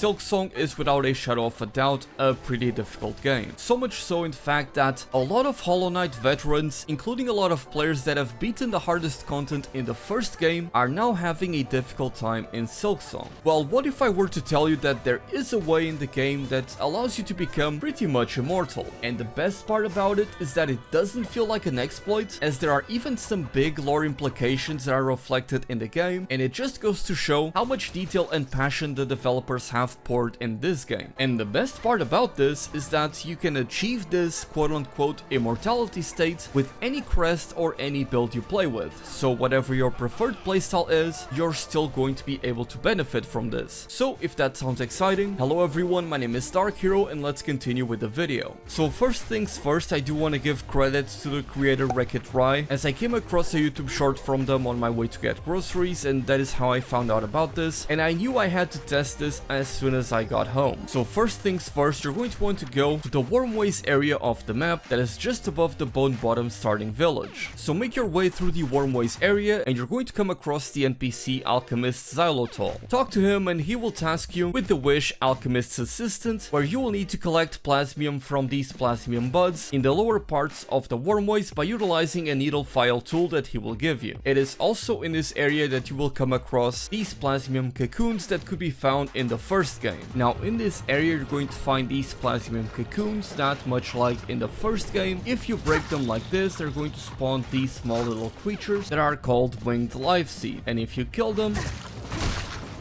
Silksong is without a shadow of a doubt a pretty difficult game. So much so in fact that a lot of Hollow Knight veterans, including a lot of players that have beaten the hardest content in the first game, are now having a difficult time in Silksong. Well, what if I were to tell you that there is a way in the game that allows you to become pretty much immortal? And the best part about it is that it doesn't feel like an exploit, as there are even some big lore implications that are reflected in the game, and it just goes to show how much detail and passion the developers have poured in this game. And the best part about this is that you can achieve this quote-unquote immortality state with any crest or any build you play with. So whatever your preferred playstyle is, you're still going to be able to benefit from this. So if that sounds exciting, hello everyone, my name is Dark Hero and let's continue with the video. So first things first, I do want to give credits to the creator Wreck-It Rye, as I came across a YouTube short from them on my way to get groceries, and that is how I found out about this, and I knew I had to test this as soon as I got home. So first things first, you're going to want to go to the Wormways area of the map that is just above the Bone Bottom starting village. So make your way through the Wormways area and you're going to come across the NPC alchemist Xylotol. Talk to him and he will task you with the Wish Alchemist's Assistant, where you will need to collect plasmium from these plasmium buds in the lower parts of the Wormways by utilizing a needle file tool that he will give you. It is also in this area that you will come across these plasmium cocoons that could be found in the first game. Now in this area you're going to find these plasmium cocoons that, much like in the first game, if you break them like this, they're going to spawn these small little creatures that are called winged life seed, and if you kill them,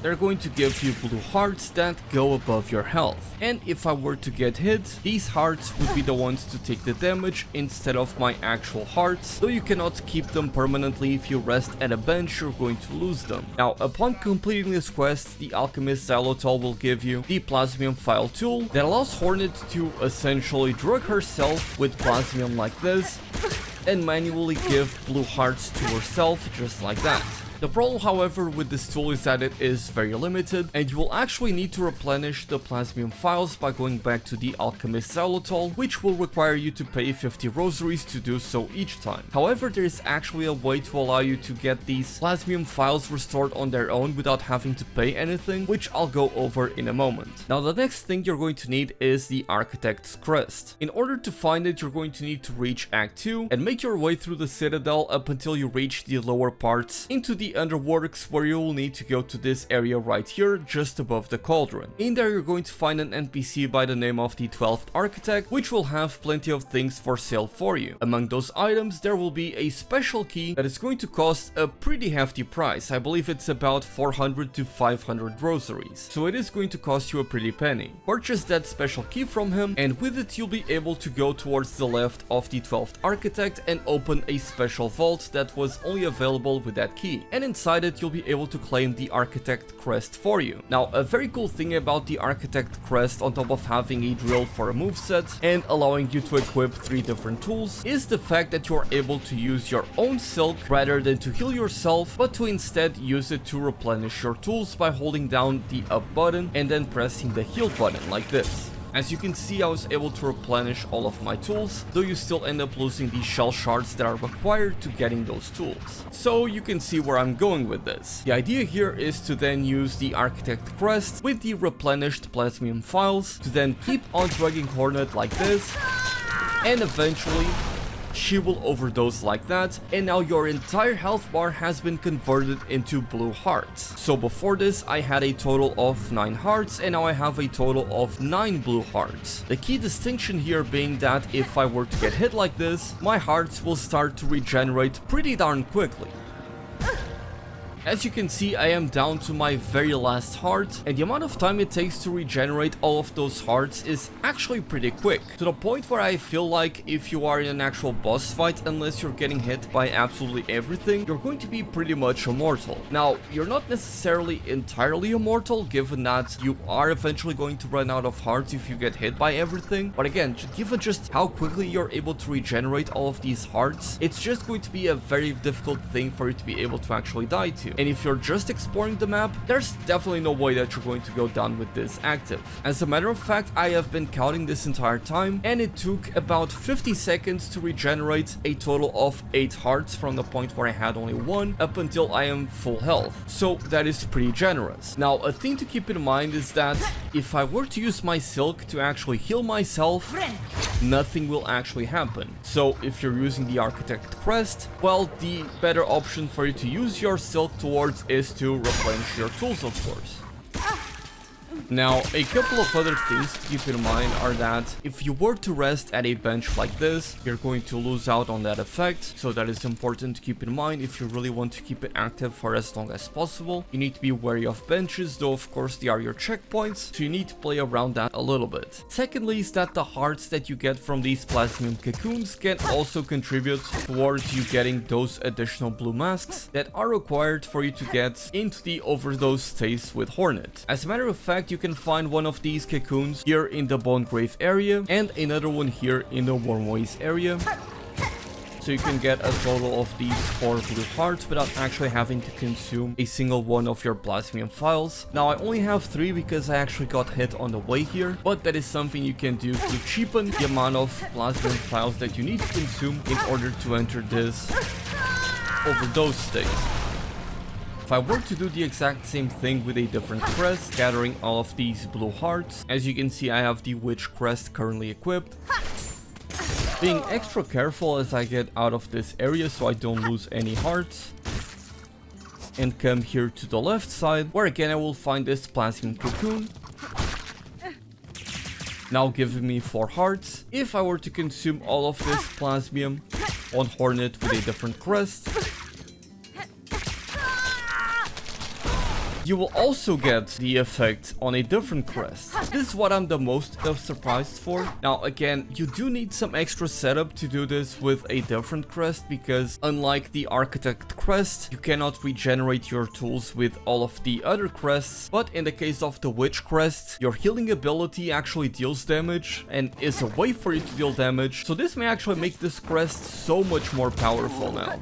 they're going to give you blue hearts that go above your health. And if I were to get hit, these hearts would be the ones to take the damage instead of my actual hearts, though you cannot keep them permanently. If you rest at a bench, you're going to lose them. Now, upon completing this quest, the alchemist Xylotol will give you the plasmium file tool that allows Hornet to essentially drug herself with plasmium like this and manually give blue hearts to herself just like that. The problem, however, with this tool is that it is very limited, and you will actually need to replenish the plasmium files by going back to the alchemist Xylotol, which will require you to pay 50 rosaries to do so each time. However, there is actually a way to allow you to get these plasmium files restored on their own without having to pay anything, which I'll go over in a moment. Now, the next thing you're going to need is the Architect's Crest. In order to find it, you're going to need to reach Act 2 and make your way through the Citadel up until you reach the lower parts into the Underworks, where you will need to go to this area right here just above the cauldron. In there you're going to find an NPC by the name of the 12th Architect, which will have plenty of things for sale for you. Among those items there will be a special key that is going to cost a pretty hefty price. I believe it's about 400 to 500 rosaries, so it is going to cost you a pretty penny. Purchase that special key from him, and with it you'll be able to go towards the left of the 12th Architect and open a special vault that was only available with that key, and inside it you'll be able to claim the Architect Crest for you. Now, a very cool thing about the Architect Crest, on top of having a drill for a moveset and allowing you to equip 3 different tools, is the fact that you are able to use your own silk rather than to heal yourself, but to instead use it to replenish your tools by holding down the up button and then pressing the heal button like this. As you can see, I was able to replenish all of my tools, though you still end up losing the shell shards that are required to getting those tools. So you can see where I'm going with this. The idea here is to then use the Architect Crest with the replenished plasmium files to then keep on dragging Hornet like this, and eventually she will overdose like that, and now your entire health bar has been converted into blue hearts. So before this I had a total of 9 hearts, and now I have a total of 9 blue hearts. The key distinction here being that if I were to get hit like this, my hearts will start to regenerate pretty darn quickly. As you can see, I am down to my very last heart, and the amount of time it takes to regenerate all of those hearts is actually pretty quick, to the point where I feel like if you are in an actual boss fight, unless you're getting hit by absolutely everything, you're going to be pretty much immortal. Now, you're not necessarily entirely immortal, given that you are eventually going to run out of hearts if you get hit by everything, but again, given just how quickly you're able to regenerate all of these hearts, it's just going to be a very difficult thing for you to be able to actually die to. And if you're just exploring the map, there's definitely no way that you're going to go down with this active. As a matter of fact, I have been counting this entire time, and it took about 50 seconds to regenerate a total of 8 hearts from the point where I had only 1 up until I am full health. So that is pretty generous. Now, a thing to keep in mind is that if I were to use my silk to actually heal myself, nothing will actually happen. So if you're using the architect crest, well, the better option for you to use your silk towards is to replenish your tools, of course. Now, a couple of other things to keep in mind are that if you were to rest at a bench like this, you're going to lose out on that effect, so that is important to keep in mind if you really want to keep it active for as long as possible. You need to be wary of benches, though of course they are your checkpoints, so you need to play around that a little bit. Secondly is that the hearts that you get from these plasmium cocoons can also contribute towards you getting those additional blue masks that are required for you to get into the overdose states with Hornet. As a matter of fact, you can find one of these cocoons here in the Bone Grave area and another one here in the Wormways area. So you can get a total of these 4 blue hearts without actually having to consume a single one of your plasmium files. Now I only have 3 because I actually got hit on the way here, but that is something you can do to cheapen the amount of plasmium files that you need to consume in order to enter this overdose state. If I were to do the exact same thing with a different crest, gathering all of these blue hearts, as you can see I have the witch crest currently equipped. Being extra careful as I get out of this area so I don't lose any hearts. And come here to the left side, where again I will find this plasmium cocoon. Now giving me 4 hearts. If I were to consume all of this plasmium on Hornet with a different crest, you will also get the effect on a different crest. This is what I'm the most surprised for. Now again, you do need some extra setup to do this with a different crest, because unlike the architect crest, you cannot regenerate your tools with all of the other crests, but in the case of the witch crest, your healing ability actually deals damage and is a way for you to deal damage, so this may actually make this crest so much more powerful now.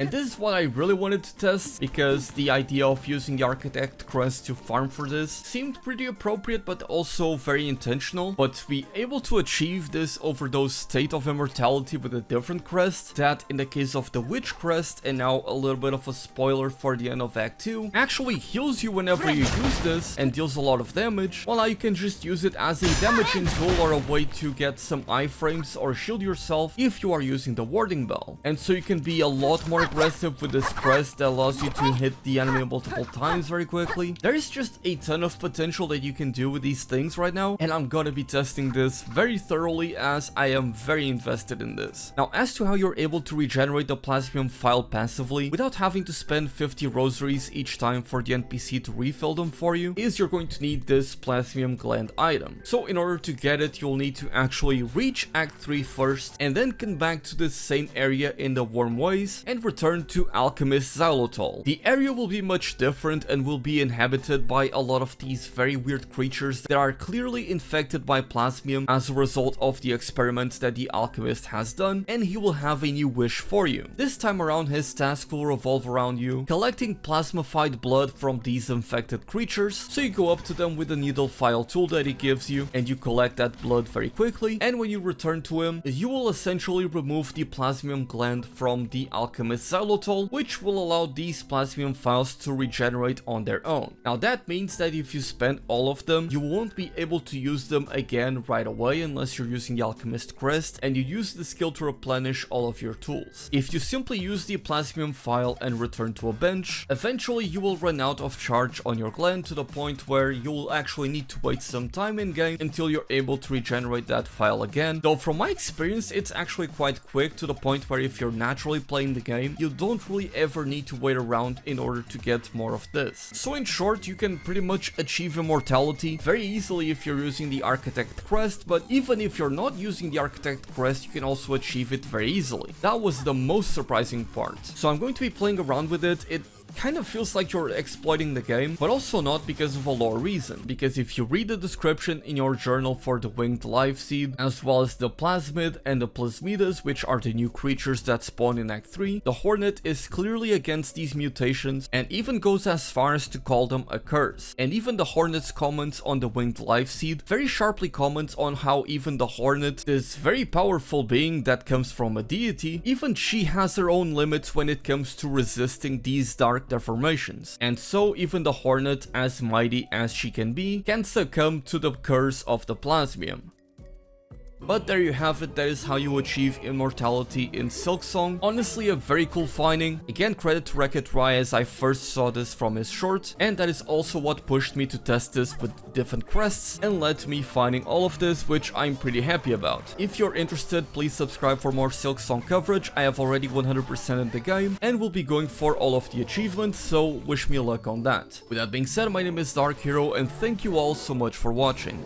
And this is what I really wanted to test, because the idea of using the Architect Crest to farm for this seemed pretty appropriate but also very intentional. But to be able to achieve this overdose state of immortality with a different crest, that in the case of the Witch Crest, and now a little bit of a spoiler for the end of Act 2, actually heals you whenever you use this and deals a lot of damage, well now you can just use it as a damaging tool or a way to get some iframes or shield yourself if you are using the warding bell. And so you can be a lot more aggressive with this crest that allows you to hit the enemy multiple times very quickly. There is just a ton of potential that you can do with these things right now, and I'm gonna be testing this very thoroughly as I am very invested in this. Now, as to how you're able to regenerate the plasmium file passively without having to spend 50 rosaries each time for the NPC to refill them for you, is you're going to need this plasmium gland item. So in order to get it, you'll need to actually reach Act 3 first, and then come back to this same area in the Wormways and return to alchemist xylitol. The area will be much different and will be inhabited by a lot of these very weird creatures that are clearly infected by plasmium as a result of the experiments that the alchemist has done, and he will have a new wish for you. This time around, his task will revolve around you collecting plasmified blood from these infected creatures. So you go up to them with a needle file tool that he gives you, and you collect that blood very quickly, and when you return to him, you will essentially remove the plasmium gland from the alchemist xylitol, which will allow these plasmium files to regenerate on their own. Now that means that if you spend all of them, you won't be able to use them again right away unless you're using the alchemist crest and you use the skill to replenish all of your tools. If you simply use the plasmium file and return to a bench, eventually you will run out of charge on your gland to the point where you will actually need to wait some time in game until you're able to regenerate that file again. Though from my experience, it's actually quite quick, to the point where if you're naturally playing the game, you don't really ever need to wait around in order to get more of this. So in short, you can pretty much achieve immortality very easily if you're using the Architect Crest, but even if you're not using the Architect Crest, you can also achieve it very easily. That was the most surprising part. So I'm going to be playing around with it. It kind of feels like you're exploiting the game, but also not, because of a lore reason. Because if you read the description in your journal for the winged life seed, as well as the plasmid and the plasmidas, which are the new creatures that spawn in Act 3, the Hornet is clearly against these mutations and even goes as far as to call them a curse. And even the Hornet's comments on the winged life seed very sharply comments on how even the Hornet, this very powerful being that comes from a deity, even she has her own limits when it comes to resisting these dark deformations. And so even the Hornet, as mighty as she can be, can succumb to the curse of the plasmium. But there you have it, that is how you achieve immortality in Silksong. Honestly, a very cool finding. Again, credit to Wreck-It Rye, as I first saw this from his short, and that is also what pushed me to test this with different crests and led to me finding all of this, which I'm pretty happy about. If you're interested, please subscribe for more Silksong coverage. I have already 100% in the game and will be going for all of the achievements, so wish me luck on that. With that being said, my name is Dark Hero and thank you all so much for watching.